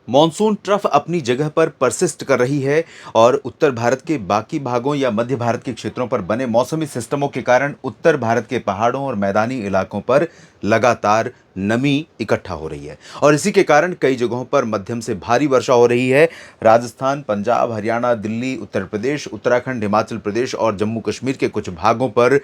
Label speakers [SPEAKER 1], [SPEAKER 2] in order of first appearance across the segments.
[SPEAKER 1] Monsoon trough अपनी जगह पर परसिस्ट कर रही है और उत्तर भारत के बाकी भागों या मध्य भारत के क्षेत्रों पर बने मौसमी सिस्टमों के कारण उत्तर भारत के पहाड़ों और मैदानी इलाकों पर लगातार नमी इकट्ठा हो रही है और इसी के कारण कई जगहों पर मध्यम से भारी वर्षा हो रही है। राजस्थान, पंजाब, हरियाणा, दिल्ली, उत्तर प्रदेश, उत्तराखंड, हिमाचल प्रदेश और जम्मू कश्मीर के कुछ भागों पर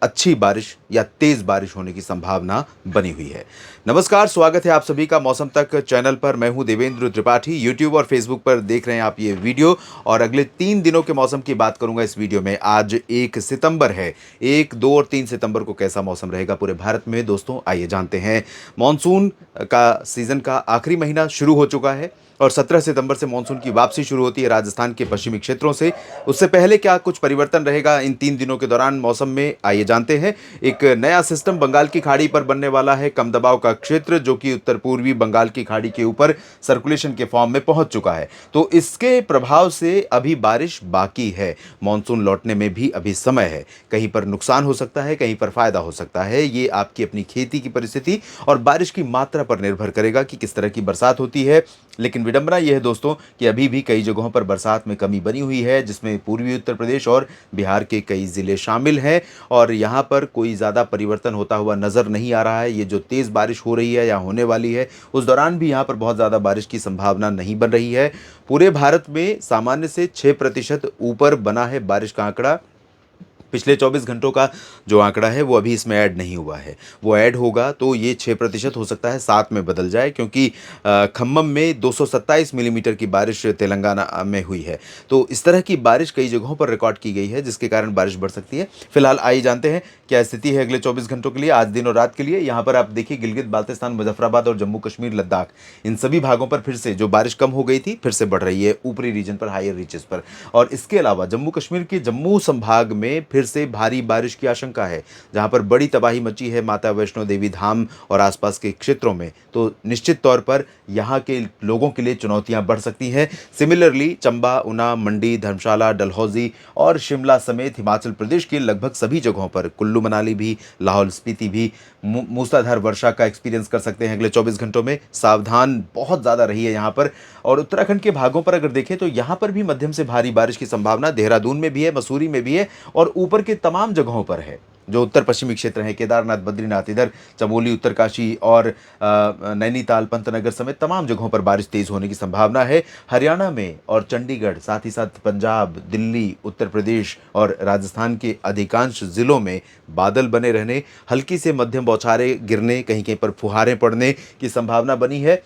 [SPEAKER 1] अच्छी बारिश या तेज बारिश होने की संभावना बनी हुई है। नमस्कार, स्वागत है आप सभी का मौसम तक चैनल पर। मैं हूं देवेंद्र त्रिपाठी। यूट्यूब और फेसबुक पर देख रहे हैं आप ये वीडियो और अगले 3 दिनों के मौसम की बात करूंगा इस वीडियो में। आज 1 सितंबर है। 1, 2 और 3 सितंबर को कैसा मौसम रहेगा पूरे भारत में, दोस्तों आइए जानते हैं। मानसून का सीजन का आखिरी महीना शुरू हो चुका है और 17 सितंबर से मानसून की वापसी शुरू होती है राजस्थान के पश्चिमी क्षेत्रों से। उससे पहले क्या कुछ परिवर्तन रहेगा इन 3 दिनों के दौरान मौसम में, आइए जानते हैं। एक नया सिस्टम बंगाल की खाड़ी पर बनने वाला है, कम दबाव का क्षेत्र, जो कि उत्तर पूर्वी बंगाल की खाड़ी के ऊपर सर्कुलेशन के फॉर्म में पहुंच चुका है। तो इसके प्रभाव से अभी बारिश बाकी है। मानसून लौटने में भी अभी समय है। कहीं पर नुकसान हो सकता है, कहीं पर फायदा हो सकता है। ये आपकी अपनी खेती की परिस्थिति और बारिश की मात्रा पर निर्भर करेगा कि किस तरह की बरसात होती है। लेकिन विडंबना यह है दोस्तों कि अभी भी कई जगहों पर बरसात में कमी बनी हुई है, जिसमें पूर्वी उत्तर प्रदेश और बिहार के कई ज़िले शामिल हैं और यहाँ पर कोई ज़्यादा परिवर्तन होता हुआ नज़र नहीं आ रहा है। ये जो तेज़ बारिश हो रही है या होने वाली है, उस दौरान भी यहाँ पर बहुत ज़्यादा बारिश की संभावना नहीं बन रही है। पूरे भारत में सामान्य से 6% ऊपर बना है बारिश का आंकड़ा। पिछले 24 घंटों का जो आंकड़ा है वो अभी इसमें ऐड नहीं हुआ है। वो ऐड होगा तो ये 6% हो सकता है 7 में बदल जाए, क्योंकि खम्मम में 227 मिलीमीटर की बारिश तेलंगाना में हुई है। तो इस तरह की बारिश कई जगहों पर रिकॉर्ड की गई है, जिसके कारण बारिश बढ़ सकती है। फिलहाल आइए जानते हैं क्या स्थिति है अगले 24 घंटों के लिए, आज दिन और रात के लिए। यहाँ पर आप देखिए, गिलगित बाल्तिस्तान, मुजफ्फराबाद और जम्मू कश्मीर, लद्दाख, इन सभी भागों पर फिर से जो बारिश कम हो गई थी फिर से बढ़ रही है ऊपरी रीजन पर, हायर रीचेस पर। और इसके अलावा जम्मू कश्मीर के जम्मू संभाग में फिर से भारी बारिश की आशंका है, जहां पर बड़ी तबाही मची है माता वैष्णो देवी धाम और आसपास के क्षेत्रों में। तो निश्चित तौर पर यहां के लोगों के लिए चुनौतियां बढ़ सकती हैं। सिमिलरली चंबा, ऊना, मंडी, धर्मशाला, डलहौजी और शिमला समेत हिमाचल प्रदेश के लगभग सभी जगहों पर, कुल्लू मनाली भी, लाहौल स्पीति भी मूसलाधार वर्षा का एक्सपीरियंस कर सकते हैं अगले 24 घंटों में। सावधान बहुत ज़्यादा रही है यहाँ पर। और उत्तराखंड के भागों पर अगर देखें तो यहाँ पर भी मध्यम से भारी बारिश की संभावना देहरादून में भी है, मसूरी में भी है और ऊपर के तमाम जगहों पर है। जो उत्तर पश्चिमी क्षेत्र है, केदारनाथ, बद्रीनाथ, इधर चमोली, उत्तरकाशी और नैनीताल, पंतनगर समेत तमाम जगहों पर बारिश तेज होने की संभावना है। हरियाणा में और चंडीगढ़, साथ ही साथ पंजाब, दिल्ली, उत्तर प्रदेश और राजस्थान के अधिकांश जिलों में बादल बने रहने, हल्की से मध्यम बौछारें गिरने, कहीं कहीं पर फुहारें पड़ने की संभावना बनी है।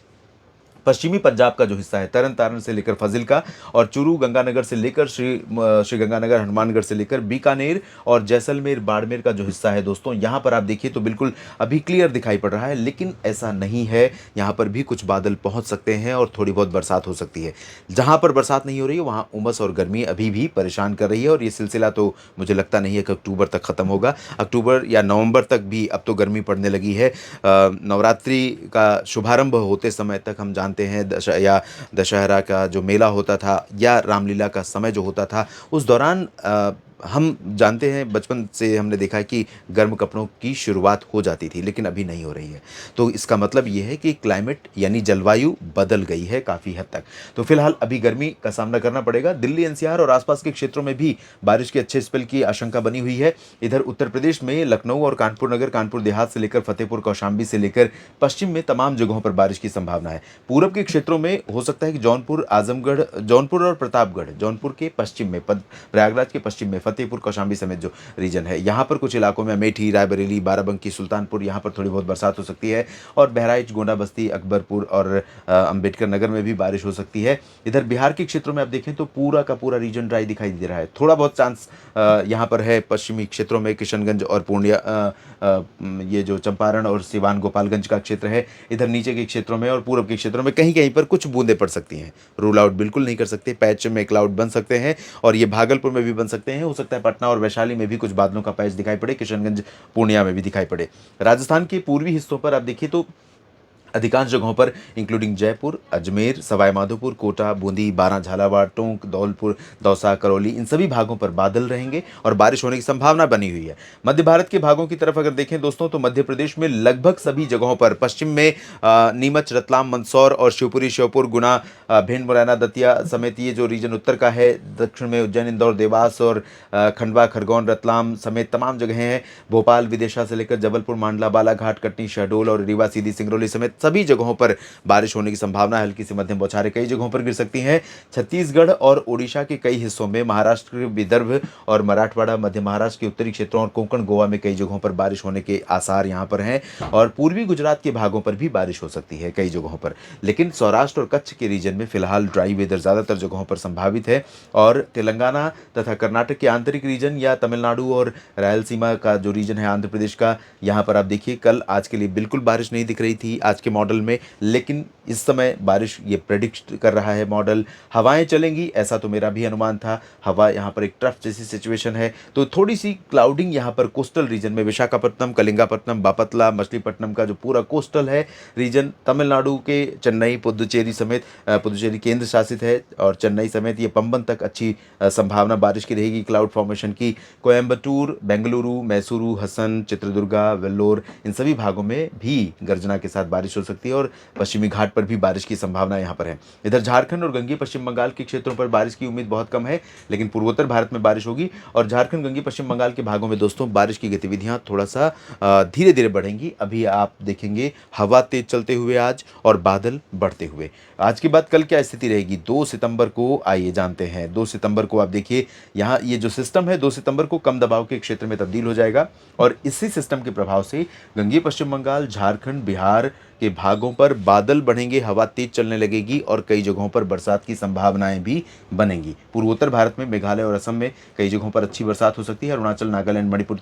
[SPEAKER 1] पश्चिमी पंजाब का जो हिस्सा है, तरन तारण से लेकर फजिल्का और चूरू, गंगानगर से लेकर श्री गंगानगर, हनुमानगढ़ से लेकर बीकानेर और जैसलमेर, बाड़मेर का जो हिस्सा है दोस्तों, यहाँ पर आप देखिए तो बिल्कुल अभी क्लियर दिखाई पड़ रहा है। लेकिन ऐसा नहीं है, यहाँ पर भी कुछ बादल पहुँच सकते हैं और थोड़ी बहुत बरसात हो सकती है। जहाँ पर बरसात नहीं हो रही है वहाँ उमस और गर्मी अभी भी परेशान कर रही है और ये सिलसिला तो मुझे लगता नहीं है कि अक्टूबर तक ख़त्म होगा। अक्टूबर या नवंबर तक भी अब तो गर्मी पड़ने लगी है। नवरात्रि का शुभारंभ होते समय तक हम जानते हैं दशहरा का जो मेला होता था या रामलीला का समय जो होता था, उस दौरान हम जानते हैं, बचपन से हमने देखा है कि गर्म कपड़ों की शुरुआत हो जाती थी, लेकिन अभी नहीं हो रही है। तो इसका मतलब ये है कि क्लाइमेट यानी जलवायु बदल गई है काफ़ी हद तक। तो फिलहाल अभी गर्मी का सामना करना पड़ेगा। दिल्ली एनसीआर और आसपास के क्षेत्रों में भी बारिश के अच्छे स्पेल की आशंका बनी हुई है। इधर उत्तर प्रदेश में लखनऊ और कानपुर नगर, कानपुर देहात से लेकर फतेहपुर, कौशाम्बी से लेकर पश्चिम में तमाम जगहों पर बारिश की संभावना है। पूरब के क्षेत्रों में हो सकता है कि जौनपुर, आजमगढ़, जौनपुर और प्रतापगढ़, जौनपुर के पश्चिम में, प्रयागराज के पश्चिम में, फतेहपुर, कौशाम्बी समेत जो रीजन है, यहाँ पर कुछ इलाकों में अमेठी, रायबरेली, बाराबंकी, सुल्तानपुर, यहाँ पर थोड़ी बहुत बरसात हो सकती है। और बहराइच, गोंडा बस्ती, अकबरपुर और अंबेडकर नगर में भी बारिश हो सकती है। इधर बिहार के क्षेत्रों में आप देखें तो पूरा का पूरा रीजन ड्राई दिखाई दे रहा है। थोड़ा बहुत चांस यहाँ पर है पश्चिमी क्षेत्रों में, किशनगंज और पूर्णिया, ये जो चंपारण और सिवान, गोपालगंज का क्षेत्र है, इधर नीचे के क्षेत्रों में और पूर्व के क्षेत्रों में कहीं कहीं पर कुछ बूंदें पड़ सकती हैं। रूल आउट बिल्कुल नहीं कर सकते, पैच में क्लाउड बन सकते हैं और ये भागलपुर में भी बन सकते हैं। हो सकता है पटना और वैशाली में भी कुछ बादलों का पैच दिखाई पड़े, किशनगंज, पूर्णिया में भी दिखाई पड़े। राजस्थान के पूर्वी हिस्सों पर आप देखिए तो अधिकांश जगहों पर इंक्लूडिंग जयपुर, अजमेर, सवाई माधोपुर, कोटा, बूंदी, बारां, झालावाड़, टोंक, धौलपुर, दौसा, करौली इन सभी भागों पर बादल रहेंगे और बारिश होने की संभावना बनी हुई है। मध्य भारत के भागों की तरफ अगर देखें दोस्तों तो मध्य प्रदेश में लगभग सभी जगहों पर पश्चिम में नीमच, रतलाम, मंदसौर और शिवपुरी, श्योपुर, गुना, भिंड, मुरैना, दतिया समेत ये जो रीजन उत्तर का है, दक्षिण में उज्जैन, इंदौर, देवास और खंडवा, खरगोन, रतलाम समेत तमाम जगह हैं। भोपाल, विदिशा से लेकर जबलपुर, मांडला, बालाघाट, कटनी, शहडोल और रीवा, सीधी, सिंगरौली समेत सभी जगहों पर बारिश होने की संभावना है। हल्की से मध्यम बौछारें कई जगहों पर गिर सकती हैं। छत्तीसगढ़ और ओडिशा के कई हिस्सों में, महाराष्ट्र, विदर्भ और मराठवाड़ा, मध्य महाराष्ट्र के उत्तरी क्षेत्रों और कोंकण, गोवा में कई जगहों पर बारिश होने के आसार यहां पर हैं और पूर्वी गुजरात के भागों पर भी बारिश हो सकती है कई जगहों पर। लेकिन सौराष्ट्र और कच्छ के रीजन में फिलहाल ड्राई वेदर ज्यादातर जगहों पर संभावित है और तेलंगाना तथा कर्नाटक के आंतरिक रीजन या तमिलनाडु और रायलसीमा का जो रीजन है आंध्र प्रदेश का, यहाँ पर आप देखिए कल आज के लिए बिल्कुल बारिश नहीं दिख रही थी आज के मॉडल में, लेकिन इस समय बारिश ये प्रेडिक्ट कर रहा है मॉडल। हवाएं चलेंगी ऐसा तो मेरा भी अनुमान था। हवा यहाँ पर एक ट्रफ जैसी सिचुएशन है तो थोड़ी सी क्लाउडिंग यहाँ पर कोस्टल रीजन में विशाखापट्टनम, कलिंगापट्टनम, बापतला, मछलीपट्टनम का जो पूरा कोस्टल है रीजन, तमिलनाडु के चेन्नई, पुदुचेरी समेत, पुदुचेरी केंद्र शासित है और चेन्नई समेत ये पंबन तक अच्छी संभावना बारिश की रहेगी क्लाउड फॉर्मेशन की। कोयम्बटूर, बेंगलुरु, मैसूरू, हसन, चित्रदुर्गा, वेल्लोर इन सभी भागों में भी गर्जना के साथ बारिश हो सकती है और पश्चिमी घाट पर भी बारिश की संभावना यहाँ पर है। इधर झारखंड और गंगे पश्चिम बंगाल के क्षेत्रों पर बारिश की उम्मीद बहुत कम है, लेकिन पूर्वोत्तर भारत में बारिश होगी और झारखंड, गंगे पश्चिम बंगाल के भागों में दोस्तों बारिश की गतिविधियां थोड़ा सा धीरे धीरे बढ़ेंगी। अभी आप देखेंगे हवा तेज चलते हुए आज और बादल बढ़ते हुए। आज के बाद कल क्या स्थिति रहेगी 2 सितंबर को, आइए जानते हैं। 2 सितंबर को आप देखिए यहाँ ये जो सिस्टम है 2 सितंबर को कम दबाव के क्षेत्र में तब्दील हो जाएगा और इसी सिस्टम के प्रभाव से गंगे पश्चिम बंगाल, झारखंड, बिहार के भागों पर बादल बढ़ेंगे, हवा तेज चलने लगेगी और कई जगहों पर बरसात की संभावनाएं भी बनेंगी। पूर्वोत्तर भारत में मेघालय और असम में कई जगहों पर अच्छी बरसात हो सकती है। अरुणाचल, नागालैंड, मणिपुर,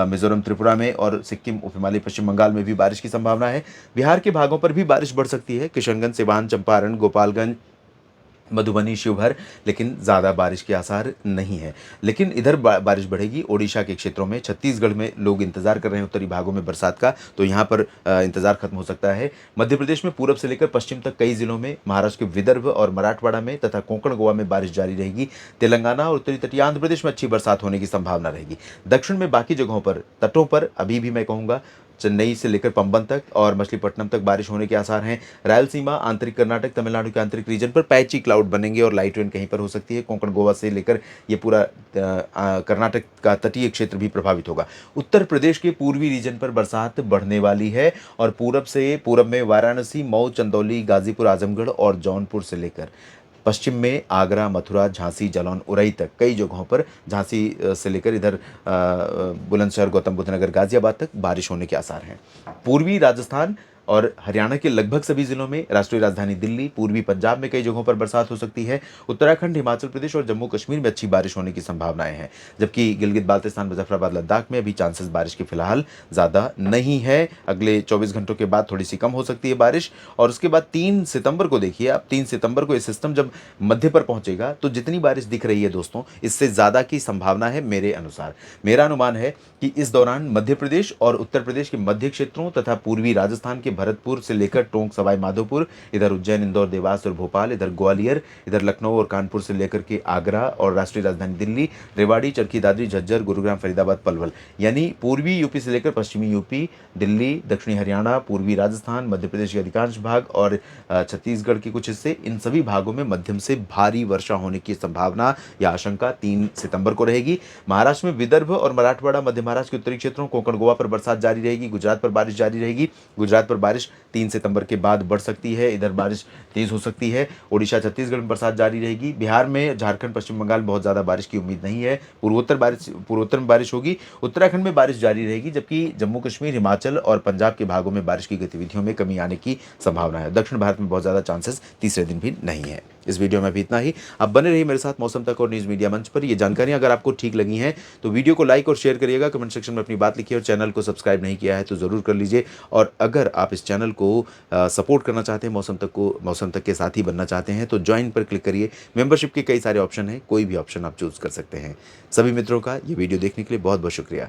[SPEAKER 1] मिजोरम, त्रिपुरा में और सिक्किम, उप हिमालय, पश्चिम बंगाल में भी बारिश की संभावना है। बिहार के भागों पर भी बारिश बढ़ सकती है, किशनगंज, सिवान, चंपारण, गोपालगंज, मधुबनी, शिवहर, लेकिन ज़्यादा बारिश के आसार नहीं है। लेकिन इधर बारिश बढ़ेगी ओडिशा के क्षेत्रों में, छत्तीसगढ़ में लोग इंतजार कर रहे हैं उत्तरी भागों में बरसात का, तो यहाँ पर इंतजार खत्म हो सकता है। मध्य प्रदेश में पूरब से लेकर पश्चिम तक कई जिलों में, महाराष्ट्र के विदर्भ और मराठवाड़ा में तथा कोंकण, गोवा में बारिश जारी रहेगी। तेलंगाना और उत्तरी तटीय आंध्र प्रदेश में अच्छी बरसात होने की संभावना रहेगी। दक्षिण में बाकी जगहों पर, तटों पर अभी भी मैं कहूँगा चेन्नई से लेकर पंबन तक और मछलीपट्टनम तक बारिश होने के आसार हैं। रायलसीमा, आंतरिक कर्नाटक, तमिलनाडु के आंतरिक रीजन पर पैची क्लाउड बनेंगे और लाइट रेन कहीं पर हो सकती है। कोंकण, गोवा से लेकर ये पूरा कर्नाटक का तटीय क्षेत्र भी प्रभावित होगा। उत्तर प्रदेश के पूर्वी रीजन पर बरसात बढ़ने वाली है और पूरब में वाराणसी, मऊ, चंदौली, गाजीपुर, आजमगढ़ और जौनपुर से लेकर पश्चिम में आगरा, मथुरा, झांसी, जालौन, उरई तक कई जगहों पर, झांसी से लेकर इधर बुलंदशहर, गौतम बुद्ध नगर, गाजियाबाद तक बारिश होने के आसार हैं। पूर्वी राजस्थान और हरियाणा के लगभग सभी जिलों में, राष्ट्रीय राजधानी दिल्ली, पूर्वी पंजाब में कई जगहों पर बरसात हो सकती है। उत्तराखंड, हिमाचल प्रदेश और जम्मू कश्मीर में अच्छी बारिश होने की संभावनाएं हैं, जबकि गिलगित बाल्तिस्तान, मुजफ्फराबाद, लद्दाख में अभी चांसेस बारिश के फिलहाल ज़्यादा नहीं है। अगले 24 घंटों के बाद थोड़ी सी कम हो सकती है बारिश और उसके बाद 3 सितंबर को देखिए आप, 3 सितंबर को ये सिस्टम जब मध्य पर पहुंचेगा तो जितनी बारिश दिख रही है दोस्तों, इससे ज़्यादा की संभावना है मेरे अनुसार। मेरा अनुमान है कि इस दौरान मध्य प्रदेश और उत्तर प्रदेश के मध्य क्षेत्रों तथा पूर्वी राजस्थान के भरतपुर से लेकर टोंक, सवाई माधोपुर, इधर उज्जैन, इंदौर, देवास और भोपाल, इधर ग्वालियर, इधर लखनऊ और कानपुर से लेकर के आगरा और राष्ट्रीय राजधानी दिल्ली, रेवाड़ी, चरखी दादरी, झज्जर, गुरुग्राम, फरीदाबाद, पलवल, यानी पूर्वी यूपी से लेकर पश्चिमी यूपी, दिल्ली, दक्षिणी हरियाणा, पूर्वी राजस्थान, मध्य प्रदेश के अधिकांश भाग और छत्तीसगढ़ के कुछ हिस्से, इन सभी भागों में मध्यम से भारी वर्षा होने की संभावना या आशंका 3 सितंबर को रहेगी। महाराष्ट्र में विदर्भ और मराठवाड़ा, मध्य महाराष्ट्र के उत्तरी क्षेत्रों, कोंकण, गोवा पर बरसात जारी रहेगी। गुजरात पर बारिश जारी रहेगी। गुजरात पर बारिश 3 सितंबर के बाद बढ़ सकती है, इधर बारिश तेज हो सकती है। ओडिशा, छत्तीसगढ़ में बरसात जारी रहेगी। बिहार में, झारखंड, पश्चिम बंगाल बहुत ज़्यादा बारिश की उम्मीद नहीं है। पूर्वोत्तर में बारिश होगी। उत्तराखंड में बारिश जारी रहेगी, जबकि जम्मू कश्मीर, हिमाचल और पंजाब के भागों में बारिश की गतिविधियों में कमी आने की संभावना है। दक्षिण भारत में बहुत ज़्यादा चांसेस तीसरे दिन भी नहीं है। इस वीडियो में भी इतना ही। आप बने रहिए मेरे साथ मौसम तक और न्यूज़ मीडिया मंच पर। ये जानकारियां अगर आपको ठीक लगी हैं तो वीडियो को लाइक और शेयर करिएगा, कमेंट सेक्शन में अपनी बात लिखिए और चैनल को सब्सक्राइब नहीं किया है तो ज़रूर कर लीजिए। और अगर आप इस चैनल को सपोर्ट करना चाहते हैं, मौसम तक के साथ ही बनना चाहते हैं तो ज्वाइन पर क्लिक करिए। मेंबरशिप के कई सारे ऑप्शन हैं, कोई भी ऑप्शन आप चूज़ कर सकते हैं। सभी मित्रों का ये वीडियो देखने के लिए बहुत बहुत शुक्रिया।